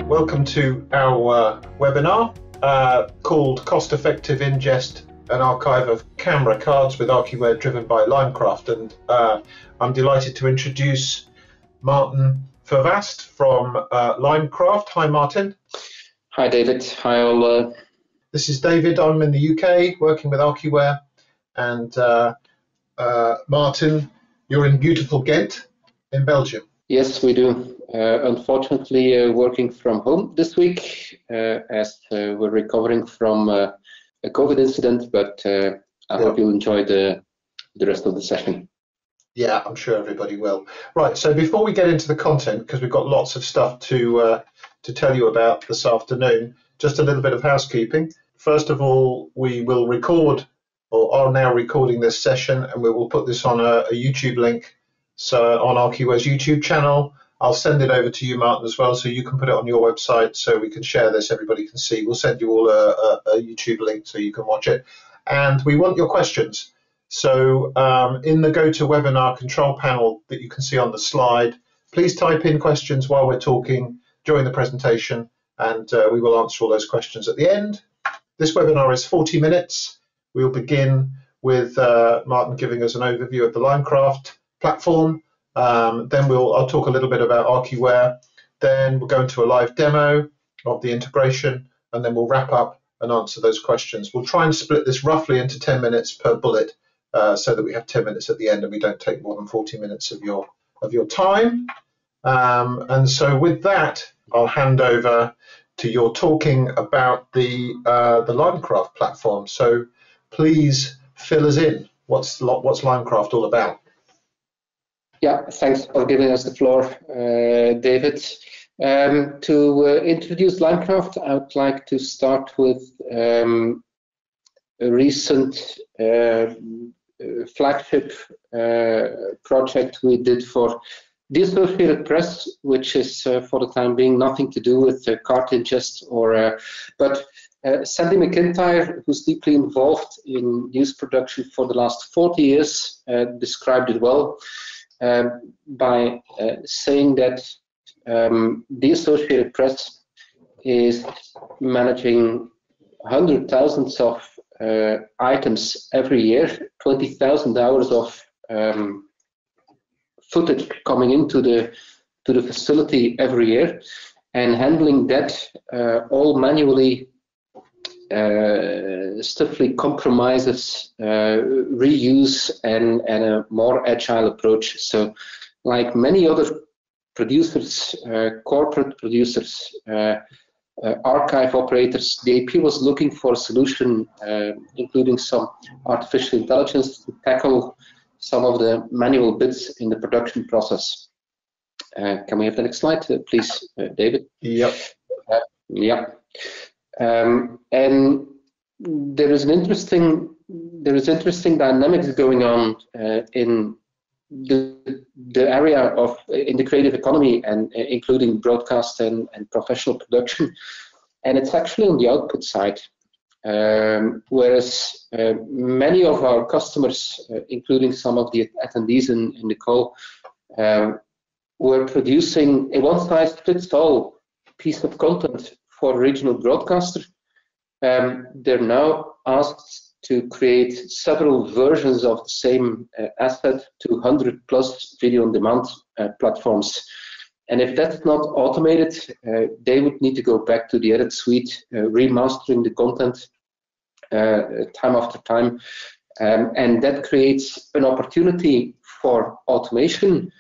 Welcome to our webinar called Cost-Effective Ingest and Archive of Camera Cards with Archiware, driven by LImecraft. And I'm delighted to introduce Maarten Verwaest from LImecraft. Hi, Maarten. Hi, David. Hi, all. This is David. I'm in the UK working with Archiware. And Maarten, you're in beautiful Ghent in Belgium. Yes, we do. Unfortunately, working from home this week as we're recovering from a COVID incident, but I hope you'll enjoy the rest of the session. Yeah, I'm sure everybody will. Right, so before we get into the content, because we've got lots of stuff to tell you about this afternoon, just a little bit of housekeeping. First of all, we will record, or are now recording this session, and we will put this on a YouTube link. So on Archiware's YouTube channel, I'll send it over to you, Maarten, as well, so you can put it on your website so we can share this, everybody can see. We'll send you all a YouTube link so you can watch it. And we want your questions. So in the GoToWebinar control panel that you can see on the slide, please type in questions while we're talking during the presentation, and we will answer all those questions at the end. This webinar is 40 minutes. We'll begin with Maarten giving us an overview of the LImecraft platform. Then I'll talk a little bit about Archiware. Then we'll go into a live demo of the integration, and then we'll wrap up and answer those questions. We'll try and split this roughly into 10 minutes per bullet, so that we have 10 minutes at the end and we don't take more than 40 minutes of your time. And so with that, I'll hand over to your talking about the LImecraft platform. So please fill us in. What's LImecraft all about? Yeah, thanks for giving us the floor, David. To introduce LImecraft, I would like to start with a recent flagship project we did for the Associated Press, which is for the time being nothing to do with card ingest but Sandy McIntyre, who's deeply involved in news production for the last 40 years, described it well by saying that the Associated Press is managing hundreds of thousands of items every year, 20,000 hours of footage coming into the facility every year, and handling that all manually stiffly compromises reuse and a more agile approach. So like many other producers, corporate producers, archive operators, the AP was looking for a solution including some artificial intelligence to tackle some of the manual bits in the production process. Can we have the next slide, please, David? Yep. Yeah. And there is interesting dynamics going on in the area of in the creative economy, and including broadcast and professional production, and it's actually on the output side. Whereas many of our customers, including some of the attendees in the call, were producing a one-size-fits-all piece of content for a regional broadcaster. They're now asked to create several versions of the same asset to 100+ video-on-demand platforms. And if that's not automated, they would need to go back to the edit suite, remastering the content time after time. And that creates an opportunity for automation,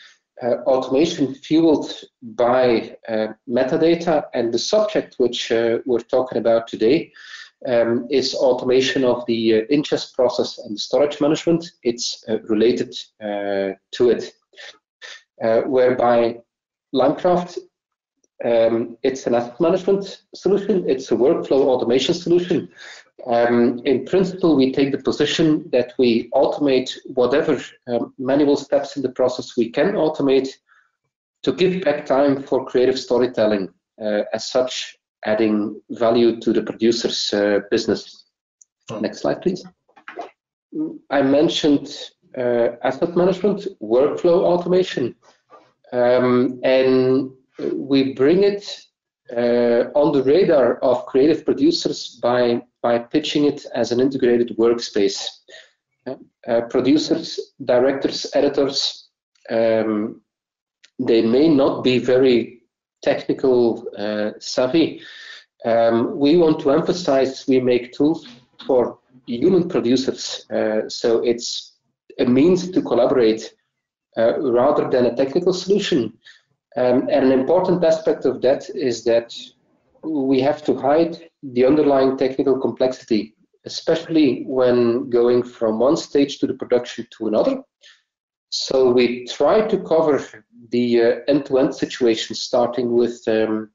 automation fueled by metadata. And the subject which we're talking about today is automation of the ingest process and storage management. It's related to it, whereby LImecraft, it's an asset management solution, it's a workflow automation solution. In principle, we take the position that we automate whatever manual steps in the process we can automate to give back time for creative storytelling, as such, adding value to the producer's business. Next slide, please. I mentioned asset management, workflow automation, and we bring it on the radar of creative producers by pitching it as an integrated workspace. Producers, directors, editors, they may not be very technical savvy. We want to emphasize we make tools for human producers, so it's a means to collaborate rather than a technical solution. And an important aspect of that is that we have to hide the underlying technical complexity, especially when going from one stage to the production to another. So we try to cover the end-to-end situation, starting with the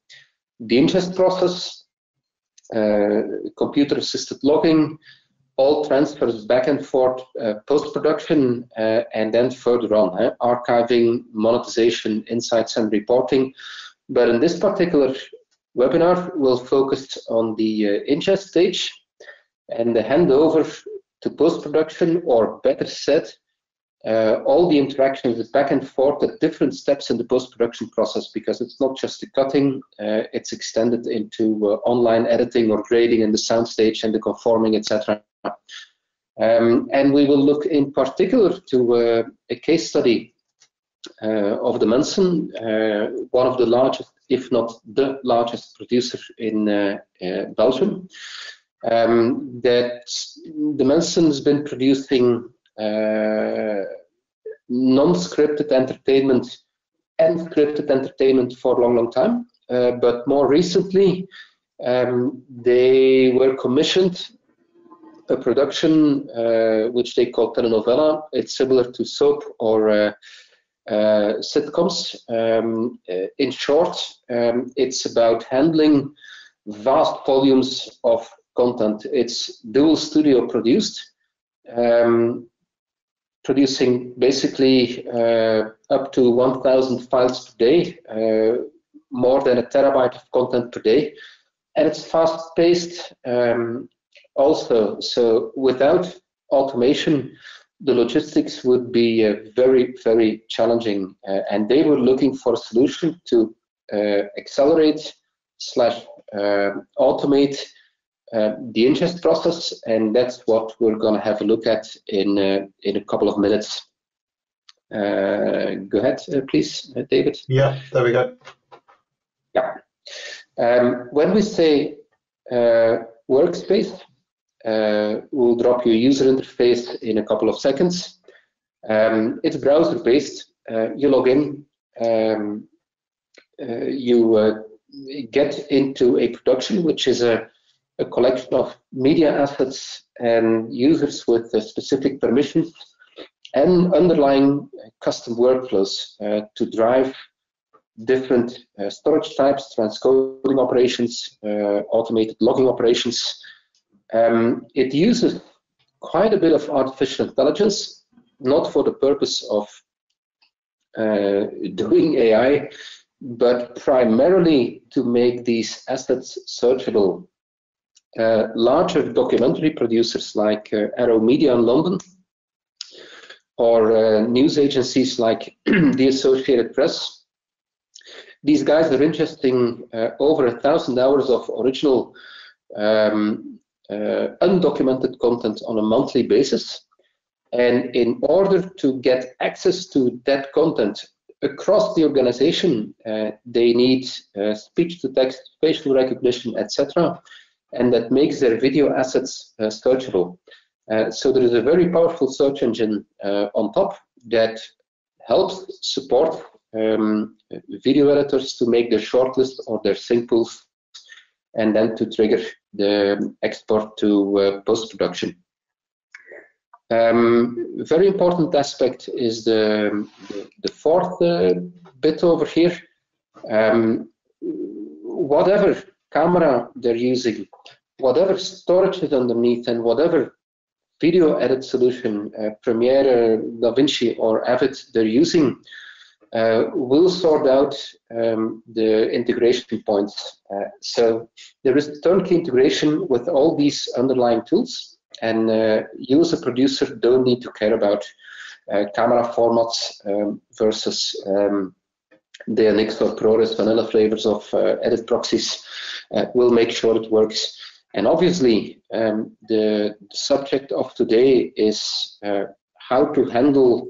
ingest process, computer-assisted logging, all transfers back and forth, post-production, and then further on, archiving, monetization, insights, and reporting. But in this particular webinar, we'll focus on the ingest stage and the handover to post-production, or better said, all the interactions back and forth at different steps in the post-production process, because it's not just the cutting, it's extended into online editing or grading in the sound stage and the conforming, etc. And we will look in particular to a case study of the Mensen, one of the largest, if not the largest producer in Belgium. That the Mensen has been producing non-scripted entertainment and scripted entertainment for a long time, but more recently they were commissioned a production which they call telenovelle. It's similar to soap or sitcoms. In short, it's about handling vast volumes of content. It's dual studio produced, producing basically up to 1,000 files per day, more than 1 terabyte of content per day, and it's fast-paced also. So without automation, the logistics would be very, very challenging, and they were looking for a solution to accelerate / automate the ingest process, and that's what we're going to have a look at in a couple of minutes. Go ahead, please, David. Yeah, there we go. Yeah. When we say workspace, we'll drop your user interface in a couple of seconds. It's browser-based. You log in, you get into a production, which is a collection of media assets and users with specific permissions and underlying custom workflows to drive different storage types, transcoding operations, automated logging operations. It uses quite a bit of artificial intelligence, not for the purpose of doing AI, but primarily to make these assets searchable. Larger documentary producers like Arrow Media in London, or news agencies like the Associated Press, these guys are ingesting over 1,000 hours of original undocumented content on a monthly basis. And in order to get access to that content across the organization, they need speech-to-text, facial recognition, etc., and that makes their video assets searchable. So there is a very powerful search engine on top that helps support video editors to make their shortlist or their sync pools, and then to trigger the export to post-production. Very important aspect is the fourth bit over here. Whatever camera they're using, whatever storage is underneath, and whatever video edit solution, Premiere, DaVinci, or Avid they're using, will sort out the integration points. So there is turnkey integration with all these underlying tools, and you as a producer don't need to care about camera formats versus the NX or ProRes vanilla flavors of edit proxies. We'll make sure it works. And obviously, the subject of today is how to handle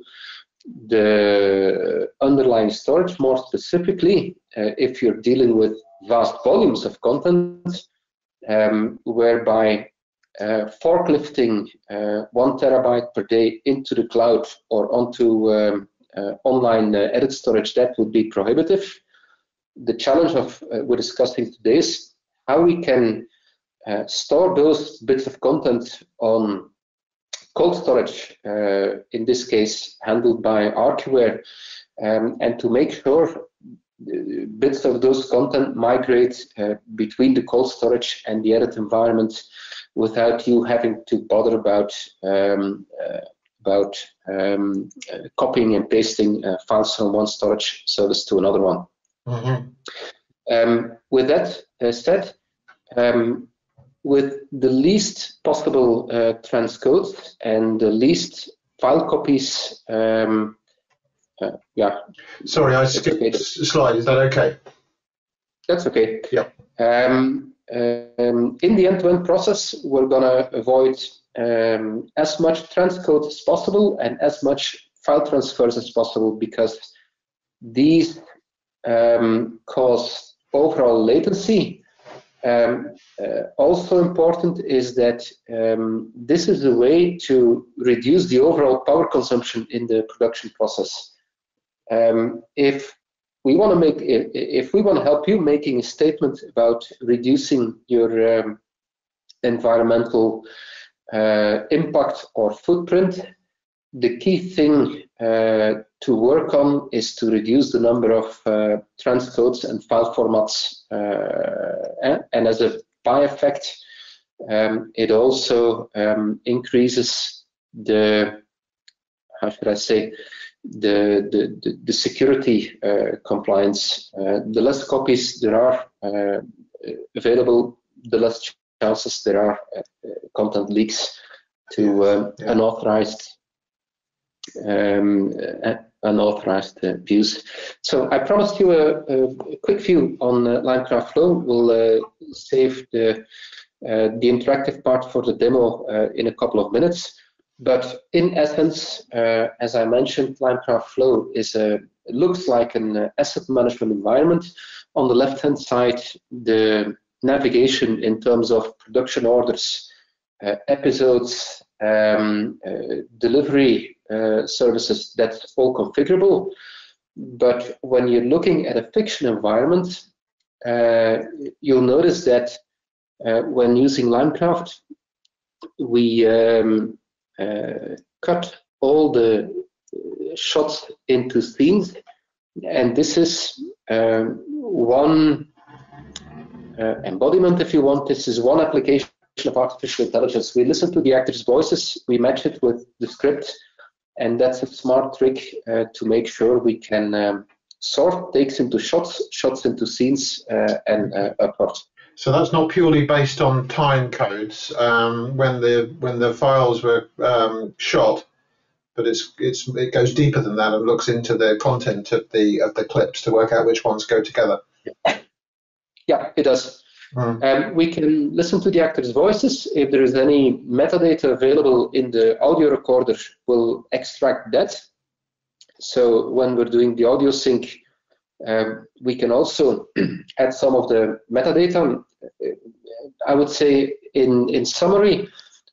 the underlying storage, more specifically, if you're dealing with vast volumes of content, whereby forklifting 1 terabyte per day into the cloud or onto online edit storage, that would be prohibitive. The challenge of we're discussing today is how we can store those bits of content on cold storage, in this case handled by Archiware, and to make sure bits of those content migrate between the cold storage and the edit environment without you having to bother about copying and pasting files from one storage service to another one. With that said, with the least possible transcodes and the least file copies, yeah. Sorry, I skipped a slide. Is that okay? That's okay. Yeah. In the end-to-end process, we're going to avoid as much transcode as possible and as much file transfers as possible, because these cause overall latency. Also important is that this is a way to reduce the overall power consumption in the production process. If we want to help you making a statement about reducing your environmental impact or footprint, the key thing to work on is to reduce the number of transcodes and file formats, and as a by effect, it also increases the, how should I say, the security compliance. The less copies there are available, the less chances there are content leaks to unauthorized views. So I promised you a quick view on LImecraft Flow. We'll save the interactive part for the demo in a couple of minutes. But in essence, as I mentioned, LImecraft Flow looks like an asset management environment. On the left-hand side, the navigation in terms of production orders, episodes, delivery services, that's all configurable. But when you're looking at a fiction environment, you'll notice that when using LImecraft, we cut all the shots into scenes, and this is one embodiment, if you want. This is one application of artificial intelligence. We listen to the actors' voices, we match it with the script, and that's a smart trick to make sure we can sort takes into shots into scenes, and upward. So that's not purely based on time codes when the files were shot, but it goes deeper than that and looks into the content of the clips to work out which ones go together. Yeah, it does. We can listen to the actors' voices. If there is any metadata available in the audio recorder, we'll extract that. So when we're doing the audio sync, we can also add some of the metadata. I would say in summary,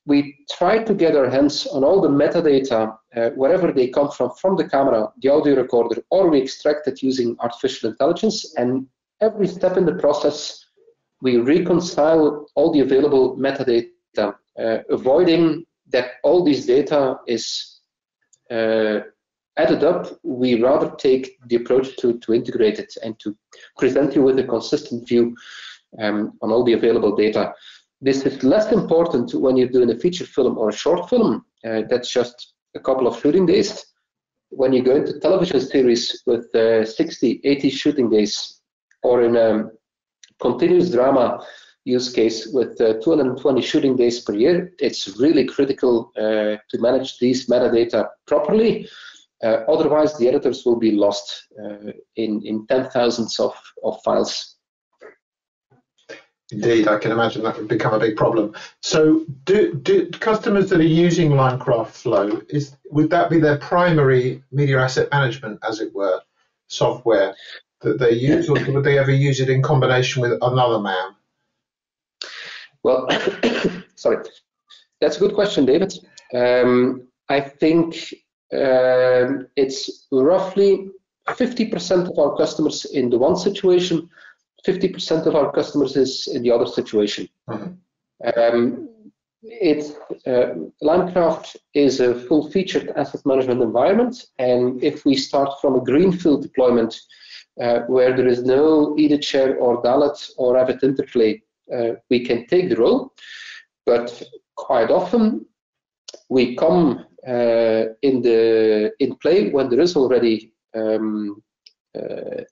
we try to get our hands on all the metadata, wherever they come from the camera, the audio recorder, or we extract it using artificial intelligence. And every step in the process, we reconcile all the available metadata, avoiding that all this data is added up. We rather take the approach to integrate it and to present you with a consistent view on all the available data. This is less important when you're doing a feature film or a short film. That's just a couple of shooting days. When you go into television series with 60, 80 shooting days, or in a continuous drama, use case with 220 shooting days per year, it's really critical to manage these metadata properly. Otherwise, the editors will be lost in 10,000s of files. Indeed, I can imagine that would become a big problem. So do customers that are using LImecraft Flow, would that be their primary media asset management, as it were, software that they use, or would they ever use it in combination with another MAM? Well, sorry, that's a good question, David. I think it's roughly 50% of our customers in the one situation, 50% of our customers is in the other situation. Mm-hmm. LImecraft is a full-featured asset management environment, and if we start from a greenfield deployment where there is no EditShare or Dalet or Avid interplay, we can take the role, but quite often we come in play when there is already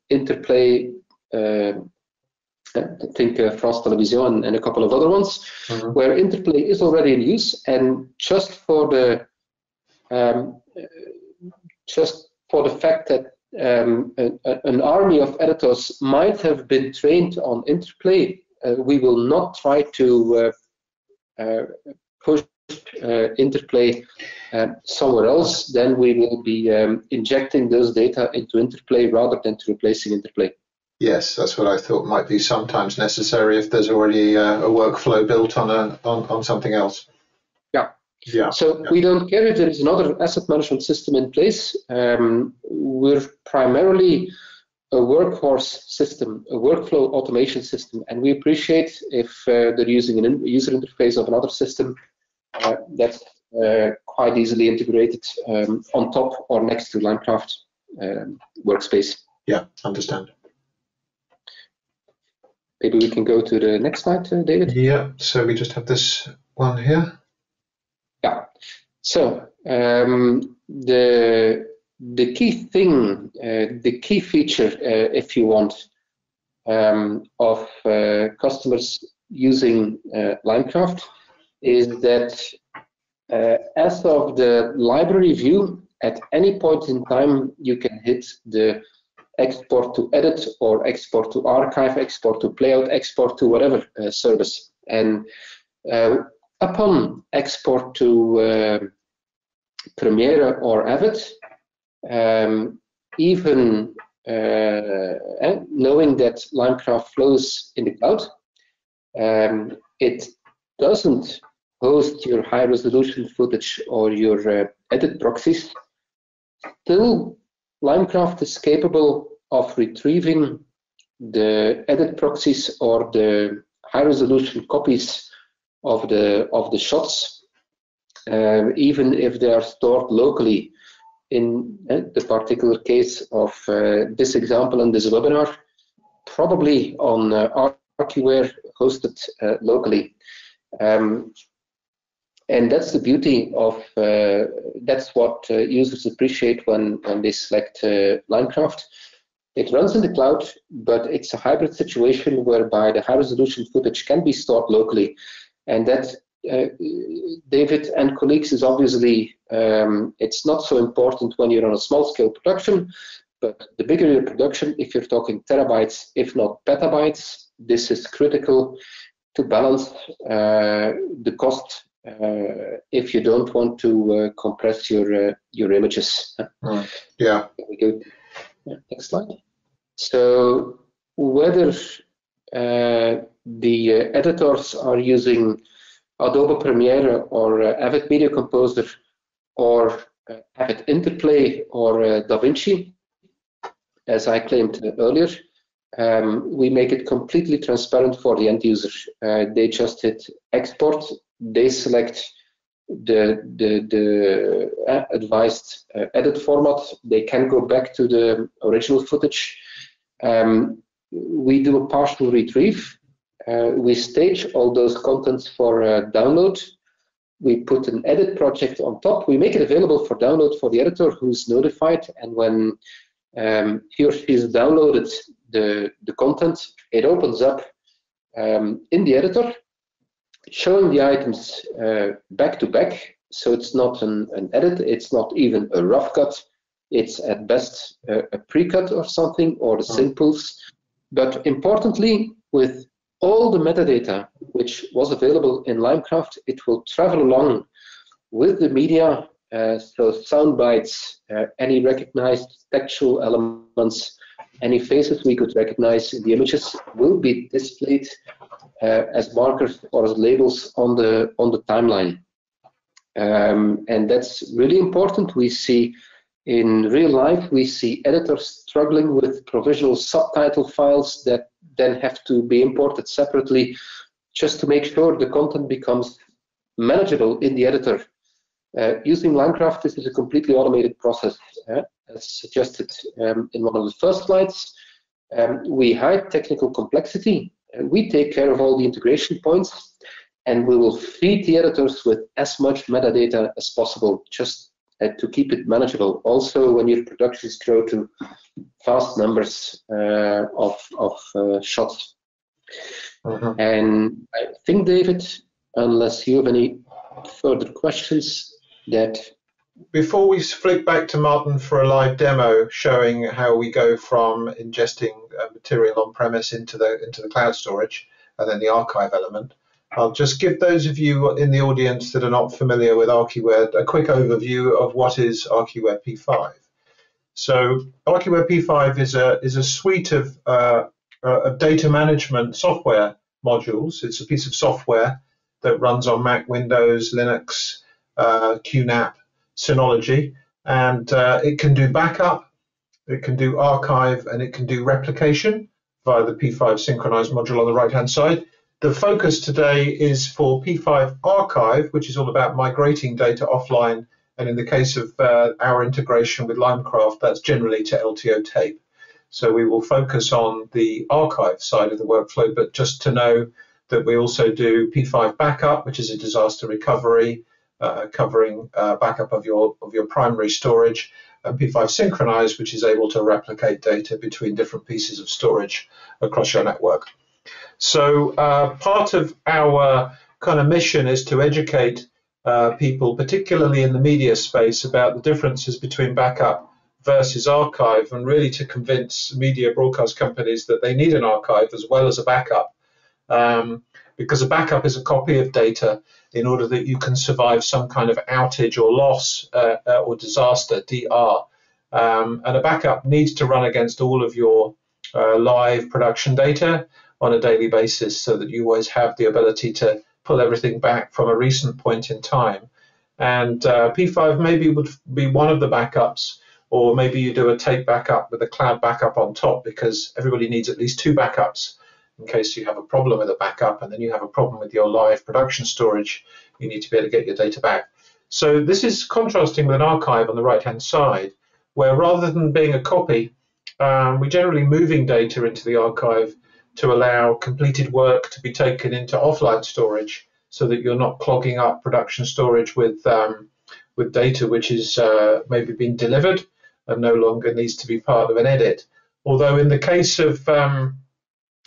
interplay. I think France Télévisions and a couple of other ones, mm-hmm. where interplay is already in use, and just for the fact that an army of editors might have been trained on interplay, we will not try to push interplay somewhere else. Then we will be injecting those data into interplay rather than to replacing interplay. Yes, that's what I thought might be sometimes necessary if there's already a workflow built on something else. Yeah. Yeah. So we don't care if there is another asset management system in place. We're primarily a workhorse system, a workflow automation system, and we appreciate if they're using a user interface of another system that's quite easily integrated on top or next to LImecraft workspace. Yeah, understand. Maybe we can go to the next slide, David. Yeah, so we just have this one here. Yeah, so the key thing, the key feature, if you want, of customers using LImecraft is that as of the library view, at any point in time, you can hit the export to edit or export to archive, export to playout, export to whatever service. And upon export to Premiere or Avid, even knowing that LImecraft flows in the cloud, it doesn't host your high resolution footage or your edit proxies. Still, LImecraft is capable of retrieving the edit proxies or the high resolution copies of the shots, even if they are stored locally. In the particular case of this example in this webinar, probably on Archiware hosted locally. And that's the beauty of, that's what users appreciate when they select LImecraft. It runs in the cloud, but it's a hybrid situation whereby the high resolution footage can be stored locally. And that, David and colleagues, is obviously, it's not so important when you're on a small scale production, but the bigger your production, if you're talking terabytes, if not petabytes, this is critical to balance the cost if you don't want to compress your images. Yeah. We go. Next slide. So whether the editors are using Adobe Premiere or Avid Media Composer or Avid Interplay or DaVinci, as I claimed earlier, we make it completely transparent for the end user. They just hit export. They select the advised edit format. They can go back to the original footage. We do a partial retrieve. We stage all those contents for download. We put an edit project on top. We make it available for download for the editor who's notified. And when he or she has downloaded the content, it opens up in the editor, showing the items back to back. So it's not an edit, it's not even a rough cut, it's at best a pre-cut or something, or the simples. But importantly, with all the metadata which was available in LImecraft, it will travel along with the media, so sound bites, any recognized textual elements, any faces we could recognize in the images will be displayed as markers or as labels on the timeline. And that's really important. We see in real life, we see editors struggling with provisional subtitle files that then have to be imported separately just to make sure the content becomes manageable in the editor. Using LImecraft, this is a completely automated process, as suggested in one of the first slides. We hide technical complexity, and we take care of all the integration points, and we will feed the editors with as much metadata as possible, just to keep it manageable. Also, when your productions grow to vast numbers of shots. And I think, David, unless you have any further questions, that before we flick back to Maarten for a live demo showing how we go from ingesting material on premise into the cloud storage and then the archive element, I'll just give those of you in the audience that are not familiar with Archiware a quick overview of what is Archiware P5. So Archiware P5 is a suite of data management software modules. It's a piece of software that runs on Mac, Windows, Linux, QNAP, Synology, and it can do backup, it can do archive, and it can do replication via the P5 synchronized module on the right-hand side. The focus today is for P5 archive, which is all about migrating data offline, and in the case of our integration with LImecraft, that's generally to LTO tape. So we will focus on the archive side of the workflow, but just to know that we also do P5 backup, which is a disaster recovery, covering backup of your primary storage, and P5 synchronized, which is able to replicate data between different pieces of storage across your network. So part of our kind of mission is to educate people, particularly in the media space, about the differences between backup versus archive, and really to convince media broadcast companies that they need an archive as well as a backup. Because a backup is a copy of data in order that you can survive some kind of outage or loss or disaster, DR. And a backup needs to run against all of your live production data on a daily basis so that you always have the ability to pull everything back from a recent point in time. And P5 maybe would be one of the backups, or maybe you do a tape backup with a cloud backup on top, because everybody needs at least two backups in case you have a problem with a backup and then you have a problem with your live production storage. You need to be able to get your data back. So this is contrasting with an archive on the right-hand side, where rather than being a copy, we're generally moving data into the archive to allow completed work to be taken into offline storage, so that you're not clogging up production storage with data which is maybe been delivered and no longer needs to be part of an edit. Although in the case of the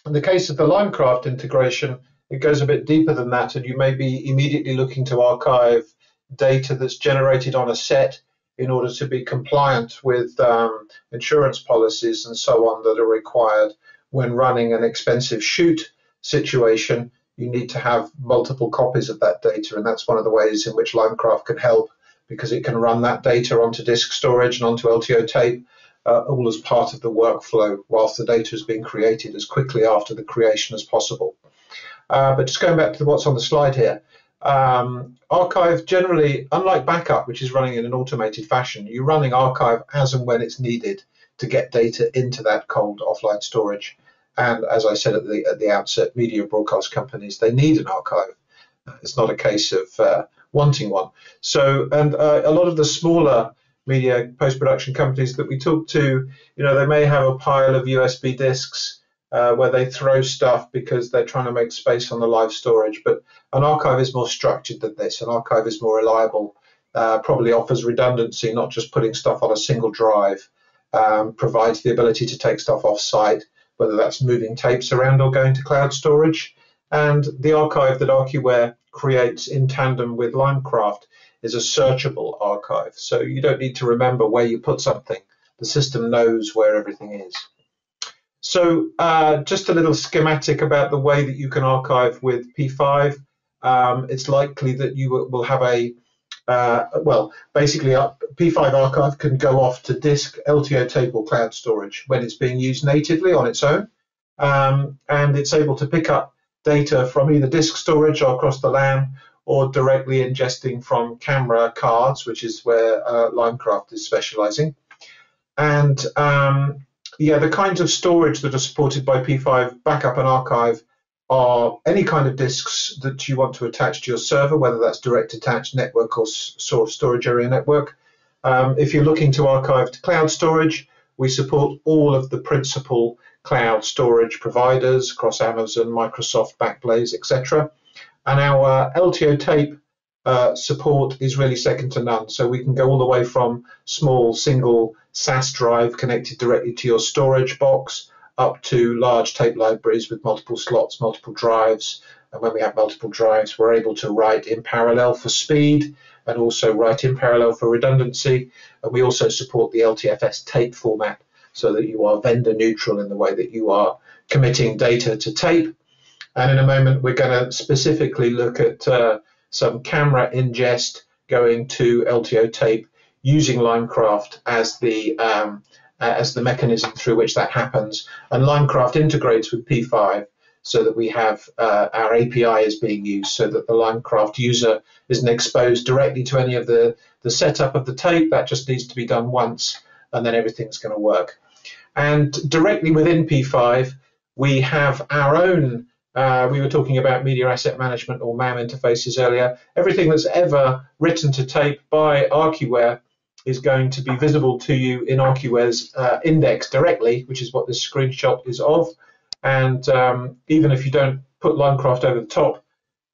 LImecraft integration, it goes a bit deeper than that, and you may be immediately looking to archive data that's generated on a set in order to be compliant with insurance policies and so on that are required when running an expensive shoot situation. You need to have multiple copies of that data, and that's one of the ways in which LImecraft can help, because it can run that data onto disk storage and onto LTO tape, all as part of the workflow whilst the data is being created as quickly after the creation as possible. But just going back to what's on the slide here, archive generally, unlike backup, which is running in an automated fashion, you're running archive as and when it's needed to get data into that cold offline storage. And as I said at the outset, media broadcast companies, they need an archive. It's not a case of wanting one. So, and a lot of the smaller media post-production companies that we talk to, they may have a pile of USB disks where they throw stuff because they're trying to make space on the live storage. But an archive is more structured than this. An archive is more reliable, probably offers redundancy, not just putting stuff on a single drive, provides the ability to take stuff off-site, whether that's moving tapes around or going to cloud storage. And the archive that Archiware creates in tandem with LImecraft is a searchable archive. So you don't need to remember where you put something. The system knows where everything is. So just a little schematic about the way that you can archive with P5. It's likely that you will have a, well, basically P5 archive can go off to disk, LTO tape or cloud storage when it's being used natively on its own. And it's able to pick up data from either disk storage or across the LAN or directly ingesting from camera cards, which is where LImecraft is specializing. And yeah, the kinds of storage that are supported by P5 backup and archive are any kind of disks that you want to attach to your server, whether that's direct attached network or source storage area network. If you're looking to archive to cloud storage, we support all of the principal cloud storage providers across Amazon, Microsoft, Backblaze, etc. And our LTO tape support is really second to none. So we can go all the way from small single SAS drive connected directly to your storage box up to large tape libraries with multiple slots, multiple drives. And when we have multiple drives, we're able to write in parallel for speed and also write in parallel for redundancy. And we also support the LTFS tape format so that you are vendor neutral in the way that you are committing data to tape. And in a moment, we're going to specifically look at some camera ingest going to LTO tape using LImecraft as the mechanism through which that happens. And LImecraft integrates with P5 so that we have our API is being used so that the LImecraft user isn't exposed directly to any of the setup of the tape. That just needs to be done once, and then everything's going to work. And directly within P5, we have our own, we were talking about media asset management or MAM interfaces earlier. Everything that's ever written to tape by Archiware is going to be visible to you in Archiware's index directly, which is what this screenshot is of. And even if you don't put LImecraft over the top,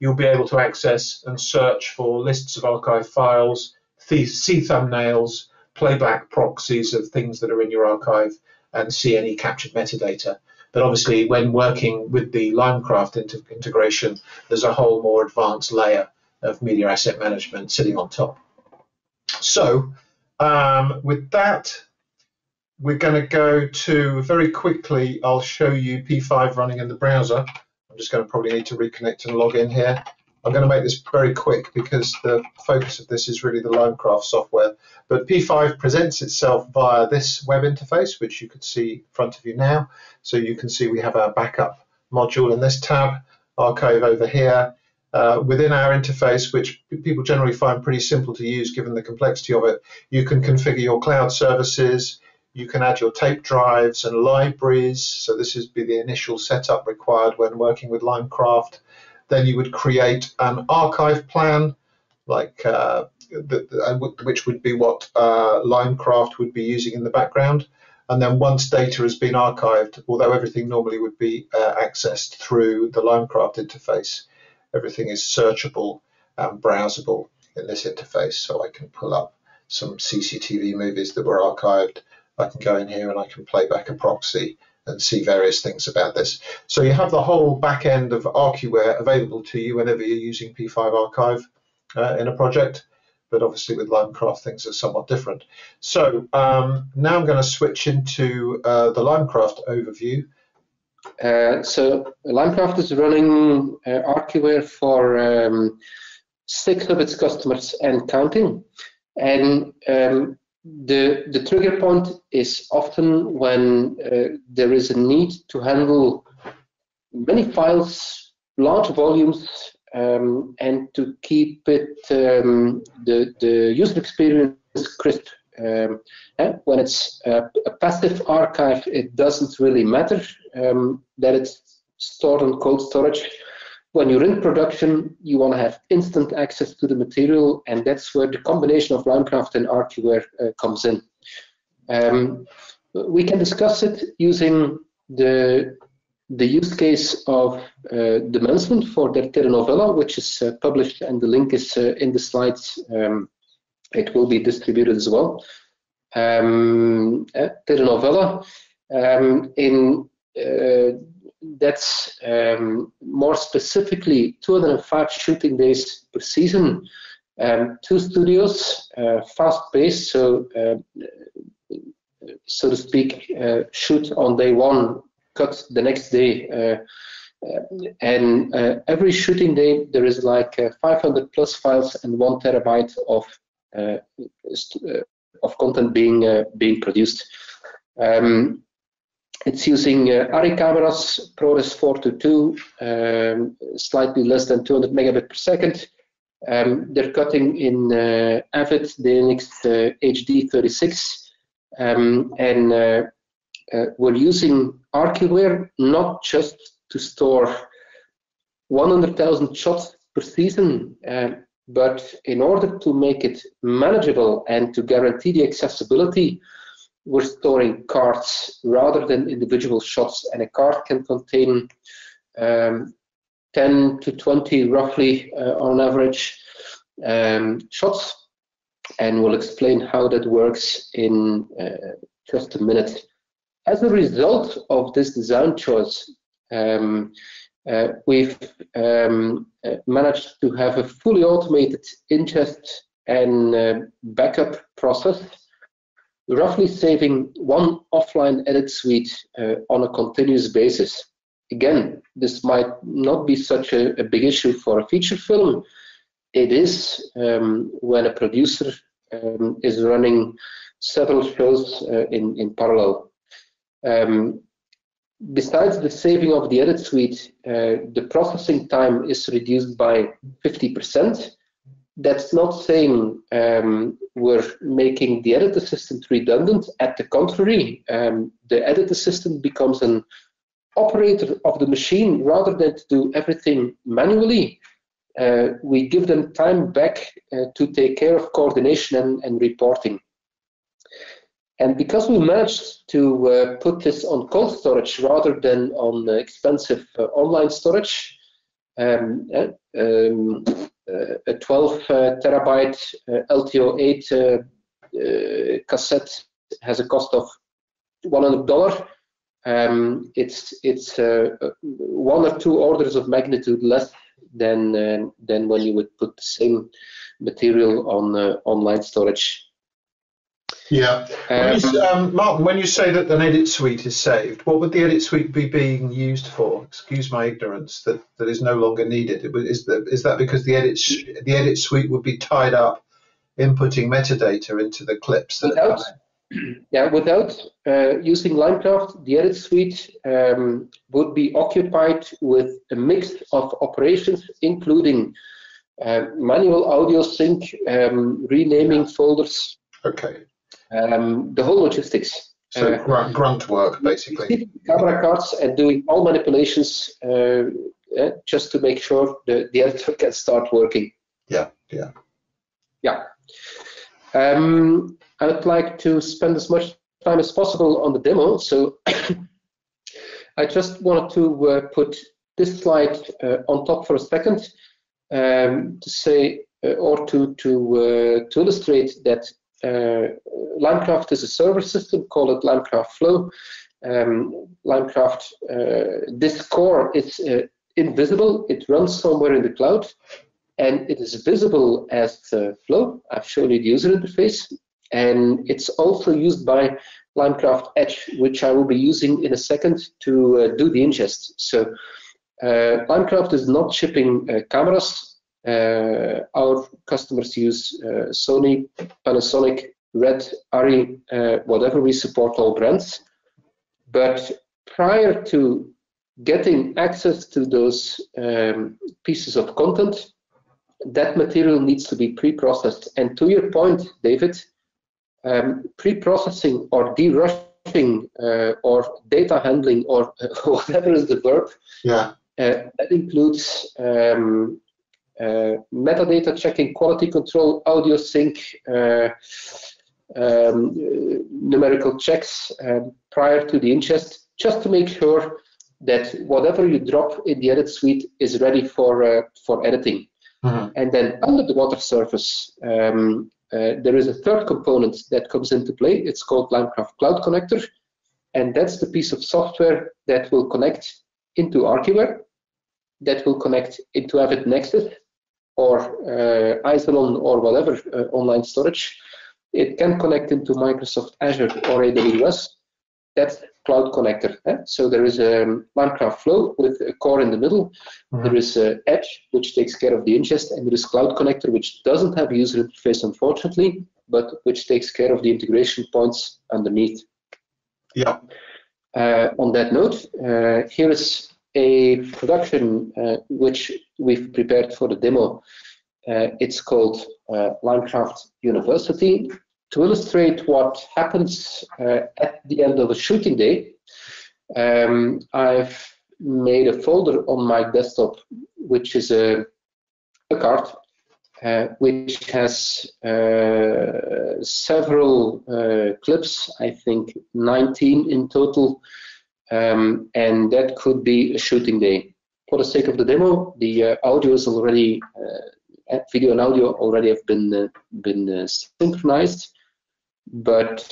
you'll be able to access and search for lists of archive files, see thumbnails, playback proxies of things that are in your archive, and see any captured metadata. But obviously, when working with the LImecraft integration, there's a whole more advanced layer of media asset management sitting on top. So with that, we're going to go to, very quickly, I'll show you P5 running in the browser. I'm just going to probably need to reconnect and log in here. I'm going to make this very quick because the focus of this is really the LImecraft software. But P5 presents itself via this web interface, which you could see in front of you now. So you can see we have our backup module in this tab, archive over here. Within our interface, which people generally find pretty simple to use given the complexity of it, you can configure your cloud services, you can add your tape drives and libraries. So this would be the initial setup required when working with LImecraft. Then you would create an archive plan, like which would be what LImecraft would be using in the background. And then once data has been archived, although everything normally would be accessed through the LImecraft interface, everything is searchable and browsable in this interface. So I can pull up some CCTV movies that were archived. I can go in here and I can play back a proxy and see various things about this. So you have the whole back end of Archiware available to you whenever you're using P5 Archive in a project. But obviously with LImecraft, things are somewhat different. So now I'm going to switch into the LImecraft overview. So LImecraft is running Archiware for 6 of its customers and counting. And the trigger point is often when there is a need to handle many files, large volumes, and to keep it the user experience crisp. When it's a passive archive, it doesn't really matter that it's stored on cold storage. When you're in production, you want to have instant access to the material, and that's where the combination of LImecraft and Archiware comes in. We can discuss it using the use case of the Mansman for their telenovelle, which is published, and the link is in the slides. It will be distributed as well. Telenovelle, in that's more specifically 205 shooting days per season, 2 studios, fast-paced, so to speak, shoot on day 1, cut the next day, and every shooting day there is like 500 plus files and 1 terabyte of content being produced. It's using ARRI cameras, ProRes 422, slightly less than 200 megabit per second. They're cutting in Avid DNX HD 36, and we're using Archiware not just to store 100,000 shots per season, but in order to make it manageable and to guarantee the accessibility, we're storing cards rather than individual shots, and a card can contain 10 to 20 roughly on average shots, and we'll explain how that works in just a minute. As a result of this design choice, we've managed to have a fully automated ingest and backup process, roughly saving 1 offline edit suite on a continuous basis. Again, this might not be such a big issue for a feature film. It is when a producer is running several shows in parallel. Besides the saving of the edit suite, the processing time is reduced by 50%. That's not saying we're making the edit assistant redundant. At the contrary, the edit assistant becomes an operator of the machine rather than to do everything manually. We give them time back to take care of coordination and reporting. And because we managed to put this on cold storage rather than on expensive online storage, a 12 terabyte LTO8 cassette has a cost of $100. It's 1 or 2 orders of magnitude less than when you would put the same material on online storage. Yeah. Maarten, when you say that an edit suite is saved, what would the edit suite be being used for? Excuse my ignorance, that is no longer needed. Is that because the edit suite would be tied up inputting metadata into the clips? Without using LImecraft, the edit suite would be occupied with a mix of operations, including manual audio sync, renaming folders. Okay. The whole logistics. So grunt work, basically. Camera cards and doing all manipulations just to make sure the editor can start working. Yeah. I would like to spend as much time as possible on the demo, so I just wanted to put this slide on top for a second to say or to illustrate that LImecraft is a server system, call it LImecraft Flow. LImecraft, this core is invisible, it runs somewhere in the cloud, and it is visible as Flow. I've shown you the user interface, and it's also used by LImecraft Edge, which I will be using in a second to do the ingest. So LImecraft is not shipping cameras. Our customers use Sony, Panasonic, Red, ARRI, whatever, we support all brands. But prior to getting access to those pieces of content, that material needs to be pre-processed. And to your point, David, pre-processing or derushing or data handling or whatever is the verb, that includes metadata checking, quality control, audio sync, numerical checks prior to the ingest, just to make sure that whatever you drop in the edit suite is ready for editing. Mm-hmm. And then under the water surface, there is a third component that comes into play. It's called LImecraft Cloud Connector, and that's the piece of software that will connect into Archiware, that will connect into Avid Nexus or Isilon or whatever online storage. It can connect into Microsoft Azure or AWS. That's Cloud Connector. So there is a LImecraft Flow with a core in the middle. There is Edge, which takes care of the ingest, and there is Cloud Connector, which doesn't have a user interface, unfortunately, but which takes care of the integration points underneath. Yeah. On that note, here is a production which we've prepared for the demo. It's called LImecraft University. To illustrate what happens at the end of a shooting day, I've made a folder on my desktop, which is a card, which has several clips, I think 19 in total, and that could be a shooting day. For the sake of the demo, the audio is already, video and audio already have been synchronized. But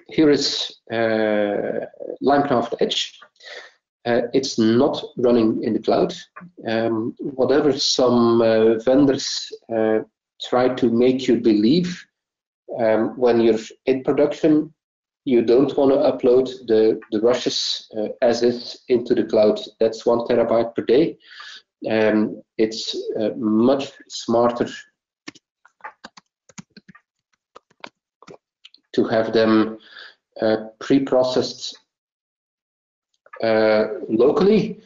here is LImecraft Edge. It's not running in the cloud. Whatever some vendors try to make you believe, when you're in production, you don't want to upload the rushes as is into the cloud. That's 1 terabyte per day. It's much smarter to have them pre-processed locally.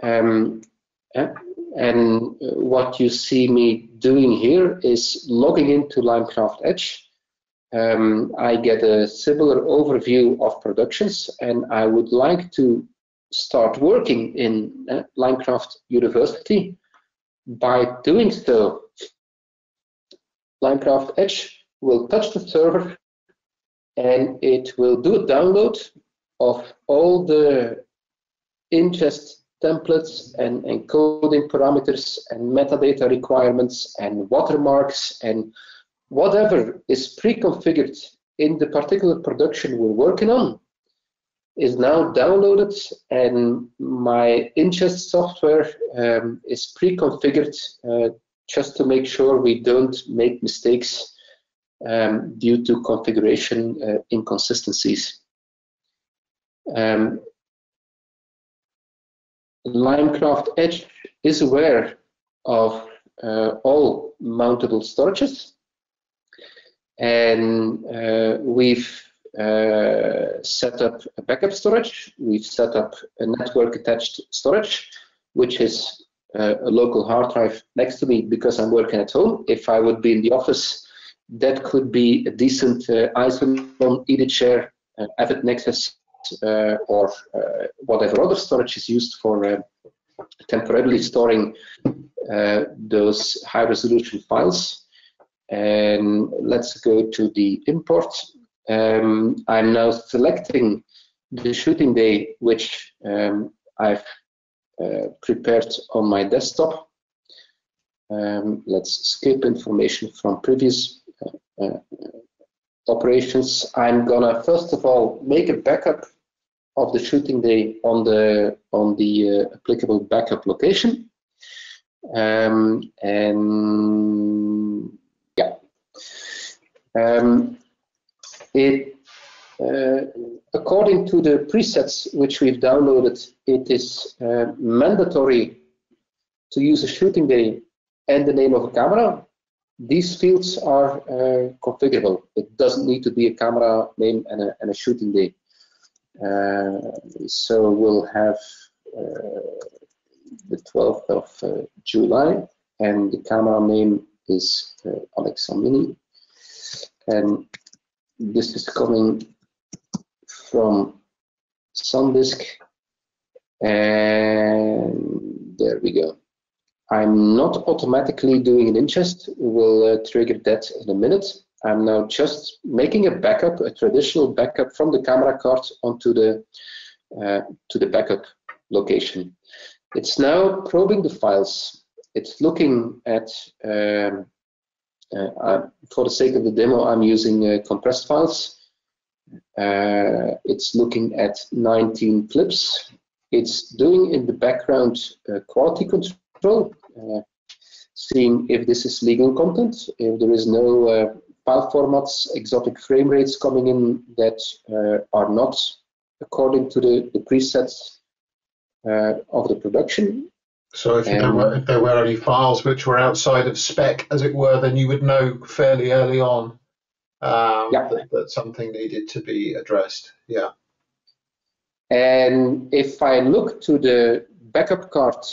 And what you see me doing here is logging into LImecraft Edge. I get a similar overview of productions, and I would like to start working in LImecraft University. By doing so, LImecraft Edge will touch the server, and it will do a download of all the ingest templates and encoding parameters and metadata requirements and watermarks and whatever is pre-configured in the particular production we're working on is now downloaded, and my ingest software is pre-configured just to make sure we don't make mistakes due to configuration inconsistencies. LImecraft Edge is aware of all mountable storages, and we've set up a backup storage. We've set up a network attached storage, which is a local hard drive next to me because I'm working at home. If I would be in the office, that could be a decent Isilon, EasyShare, Avid Nexus, or whatever other storage is used for temporarily storing those high-resolution files. And let's go to the import. I'm now selecting the shooting day, which I've prepared on my desktop. Let's skip information from previous operations. I'm gonna first of all make a backup of the shooting day on the applicable backup location, and yeah, according to the presets which we've downloaded, it is mandatory to use a shooting day and the name of a camera. These fields are configurable. It doesn't need to be a camera name and a shooting day. So we'll have the 12th of July, and the camera name is Alexa Mini, and this is coming from SanDisk, and there we go. I'm not automatically doing an ingest. We'll trigger that in a minute. I'm now just making a backup, a traditional backup from the camera card onto the to the backup location. It's now probing the files. It's looking at, for the sake of the demo, I'm using compressed files. It's looking at 19 clips it's doing in the background quality control, seeing if this is legal content, if there is no file formats, exotic frame rates coming in that are not according to the presets of the production. So if there were any files which were outside of spec, as it were, then you would know fairly early on that something needed to be addressed. Yeah. And if I look to the backup card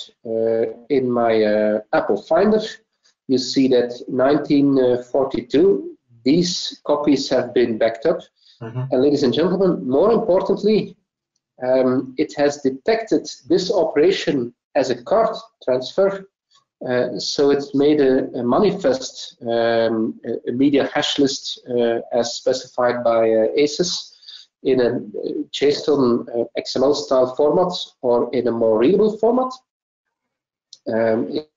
in my Apple Finder, you see that 1942, these copies have been backed up. And ladies and gentlemen, more importantly, it has detected this operation as a card transfer. So it's made a manifest, a media hash list as specified by ACES in a JSON XML style format or in a more readable format.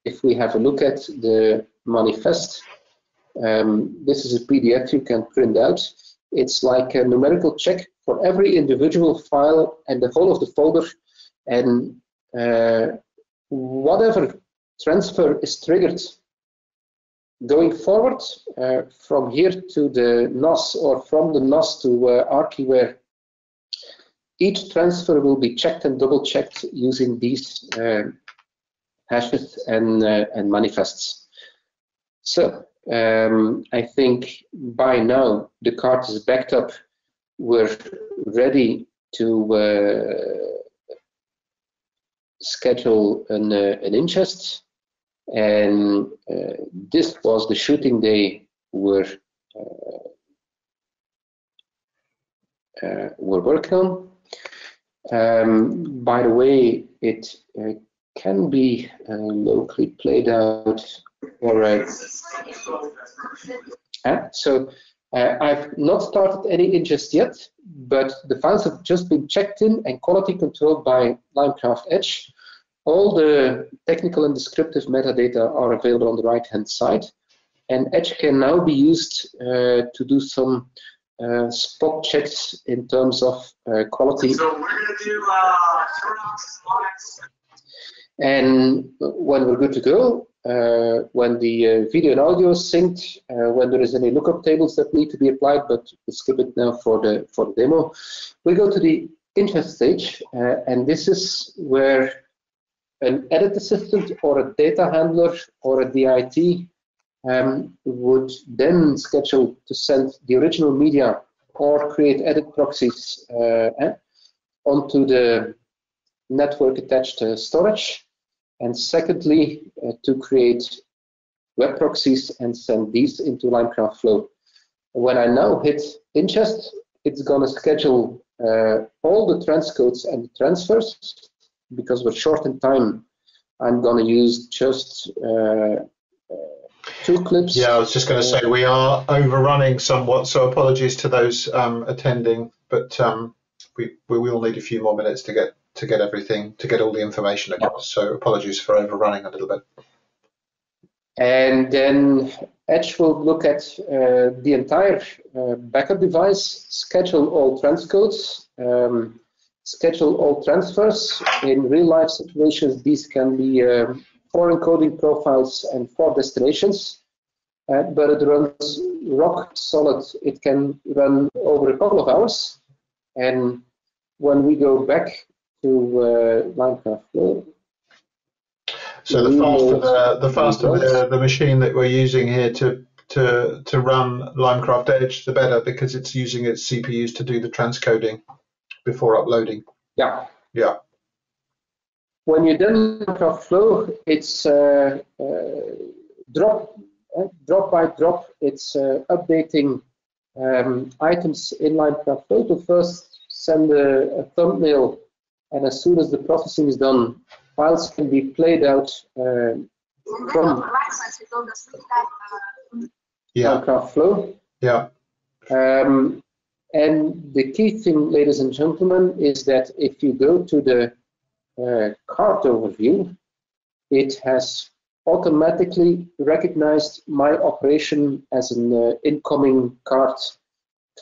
If we have a look at the manifest, this is a PDF you can print out. It's like a numerical check for every individual file and the whole of the folder, and whatever transfer is triggered going forward from here to the NOS or from the NOS to Archiware, each transfer will be checked and double checked using these hashes and manifests. So I think by now the card is backed up. We're ready to schedule an ingest, and this was the shooting day we're working on. By the way, it can be locally played out. All right. So I've not started any ingest yet, but the files have just been checked in and quality controlled by LImecraft Edge. All the technical and descriptive metadata are available on the right-hand side, and Edge can now be used to do some spot checks in terms of quality. So we're going to do and when we're good to go, when the video and audio is synced, when there is any lookup tables that need to be applied, but we'll skip it now for the demo, we go to the ingest stage, and this is where an edit assistant or a data handler or a DIT would then schedule to send the original media or create edit proxies onto the network attached storage, and secondly to create web proxies and send these into LImecraft Flow. When I now hit ingest, it's going to schedule all the transcodes and the transfers. Because we're short in time, I'm going to use just 2 clips. Yeah, I was just going to say we are overrunning somewhat, so apologies to those attending, but we will need a few more minutes to get everything, to get all the information across. So apologies for overrunning a little bit. And then Edge will look at the entire backup device, schedule all transcodes, schedule all transfers. In real life situations, these can be 4 encoding profiles and 4 destinations, but it runs rock solid. It can run over a couple of hours. And when we go back to LImecraft Flow, so the faster the machine that we're using here to run LImecraft Edge, the better, because it's using its CPUs to do the transcoding before uploading. Yeah. Yeah. When you then LImecraft Flow, it's drop by drop. It's updating items in LImecraft Flow to first send a thumbnail, and as soon as the processing is done, files can be played out from LImecraft Flow. Yeah. And the key thing, ladies and gentlemen, is that if you go to the card overview, it has automatically recognized my operation as an incoming card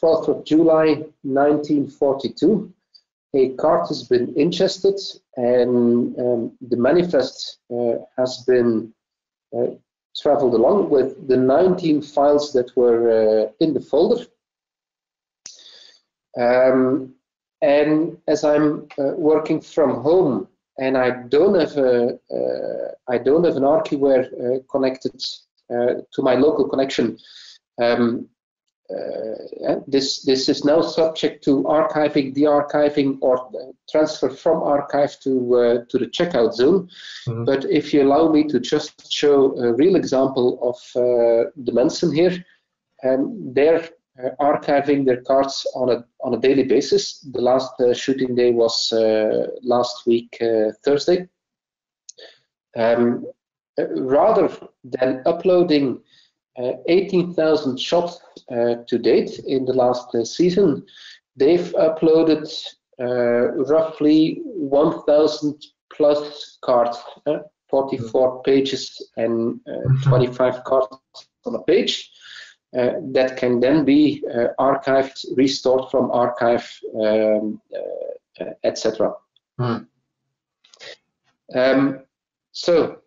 12th of July 1942. a card has been ingested and the manifest has been traveled along with the 19 files that were in the folder. And as I'm working from home and I don't have an Archiware connected to my local connection, this is now subject to archiving, de-archiving, or transfer from archive to the checkout zone. Mm-hmm. But if you allow me to just show a real example of the Mensen here, they're archiving their cards on a daily basis. The last shooting day was last week, Thursday. Rather than uploading 18,000 shots to date in the last season, they've uploaded roughly 1,000 plus cards, 44 pages and 25 cards on a page. That can then be archived, restored from archive, etc. So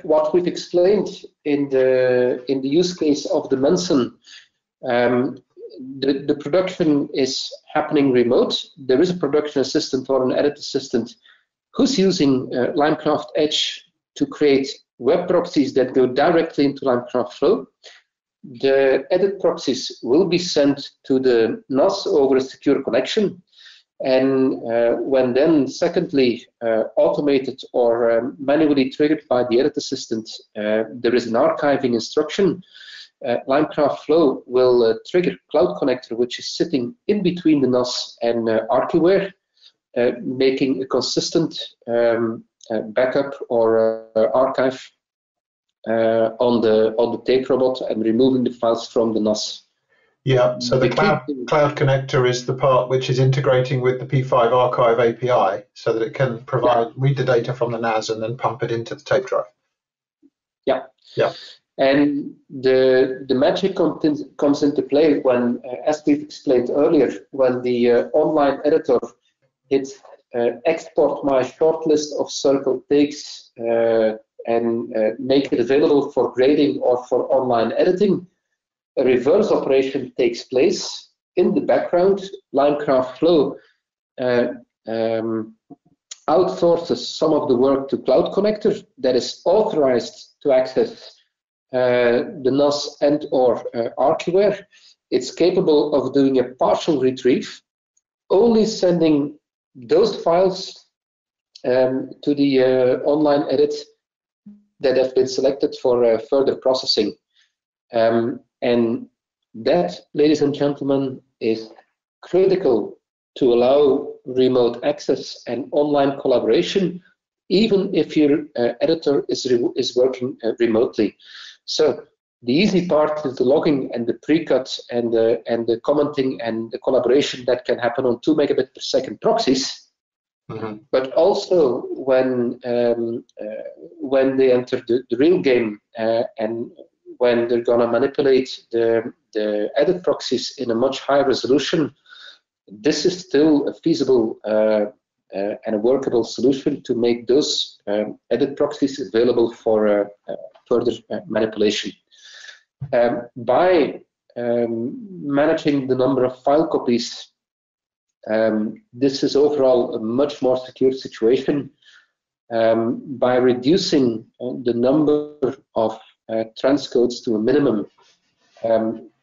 what we've explained in the use case of the Mensen, the production is happening remote. There is a production assistant or an edit assistant who's using LImecraft Edge to create web proxies that go directly into LImecraft Flow. The edit proxies will be sent to the NAS over a secure connection, and when then secondly automated or manually triggered by the edit assistant, there is an archiving instruction. LImecraft Flow will trigger Cloud Connector, which is sitting in between the NAS and Archiware, making a consistent backup or archive on the tape robot and removing the files from the NAS. Yeah, so the cloud connector is the part which is integrating with the P5 archive API so that it can read the data from the NAS and then pump it into the tape drive. Yeah. And the magic comes into play when, as we've explained earlier, when the online editor hits export my shortlist of circle takes and make it available for grading or for online editing, a reverse operation takes place in the background. LImecraft Flow outsources some of the work to Cloud Connector that is authorized to access the NAS and or Archiware. It's capable of doing a partial retrieve, only sending those files to the online edit that have been selected for further processing. And that, ladies and gentlemen, is critical to allow remote access and online collaboration, even if your editor is working remotely. So the easy part is the logging and the pre-cut and the commenting and the collaboration that can happen on 2 megabit per second proxies. Mm-hmm. But also when they enter the real game and when they're going to manipulate the edit proxies in a much higher resolution, this is still a feasible and a workable solution to make those edit proxies available for further manipulation. By managing the number of file copies, this is overall a much more secure situation. By reducing the number of transcodes to a minimum,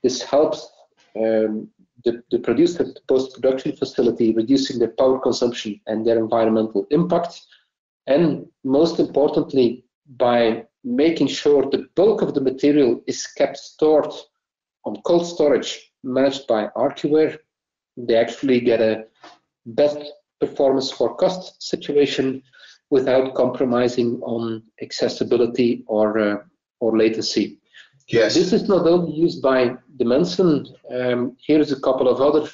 this helps the producer at the post-production facility, reducing their power consumption and their environmental impact, and most importantly, by making sure the bulk of the material is kept stored on cold storage managed by Archiware. They actually get a best performance for cost situation without compromising on accessibility or latency. Yes. This is not only used by the Mensen. Here's a couple of other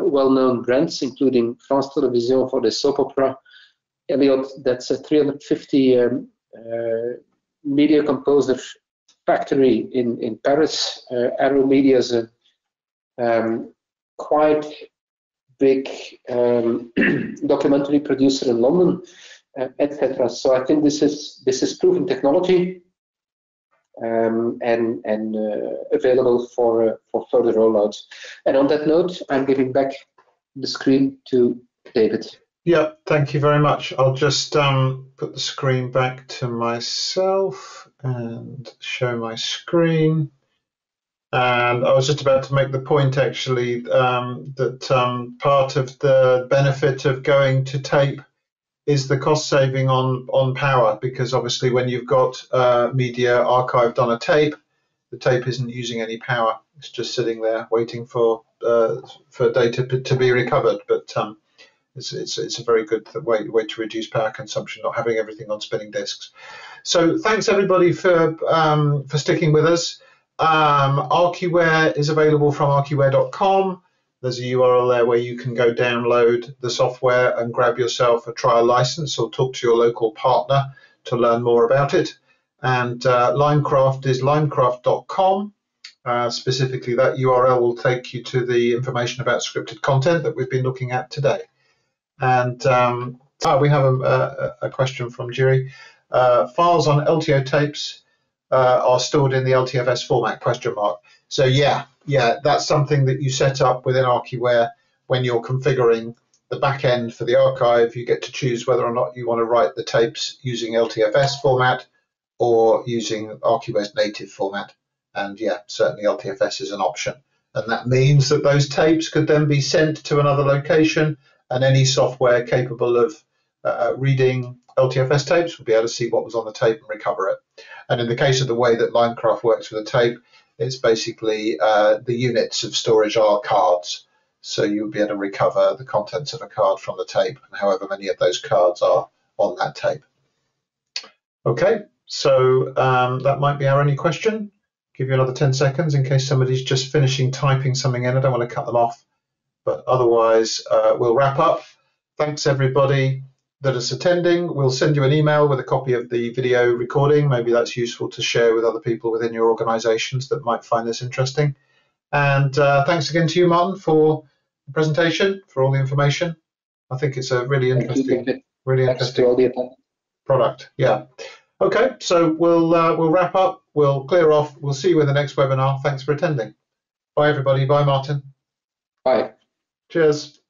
well-known brands, including France Télévisions for the soap opera, Elliot, that's a 350 media composer factory in Paris. Aero Media is a quite big documentary producer in London, etc. So I think this is proven technology and available for further rollouts. And on that note, I'm giving back the screen to David. Yeah, thank you very much. I'll just put the screen back to myself and show my screen. And I was just about to make the point, actually, that part of the benefit of going to tape is the cost saving on power, because obviously when you've got media archived on a tape, the tape isn't using any power. It's just sitting there waiting for data to be recovered. But it's a very good way to reduce power consumption, not having everything on spinning disks. So thanks everybody for sticking with us. Archiware is available from archiware.com. There's a URL there where you can go download the software and grab yourself a trial license or talk to your local partner to learn more about it. And LImecraft is LImecraft.com. Specifically, that URL will take you to the information about scripted content that we've been looking at today. And we have a question from Jiri. Files on LTO tapes are stored in the LTFS format, ? So yeah, that's something that you set up within Archiware when you're configuring the back end for the archive. You get to choose whether or not you want to write the tapes using LTFS format or using Archiware's native format. And yeah, certainly LTFS is an option. And that means that those tapes could then be sent to another location, and any software capable of reading LTFS tapes will be able to see what was on the tape and recover it. And in the case of the way that LImecraft works with a tape, it's basically the units of storage are cards. So you'll be able to recover the contents of a card from the tape, and however many of those cards are on that tape. Okay, so that might be our only question. Give you another 10 seconds in case somebody's just finishing typing something in. I don't want to cut them off, but otherwise we'll wrap up. Thanks everybody that is attending. We'll send you an email with a copy of the video recording. Maybe that's useful to share with other people within your organizations that might find this interesting. And thanks again to you, Maarten, for the presentation, for all the information. I think it's a really interesting, product. Yeah. Okay, so we'll wrap up. We'll clear off. We'll see you in the next webinar. Thanks for attending. Bye, everybody. Bye, Maarten. Bye. Cheers.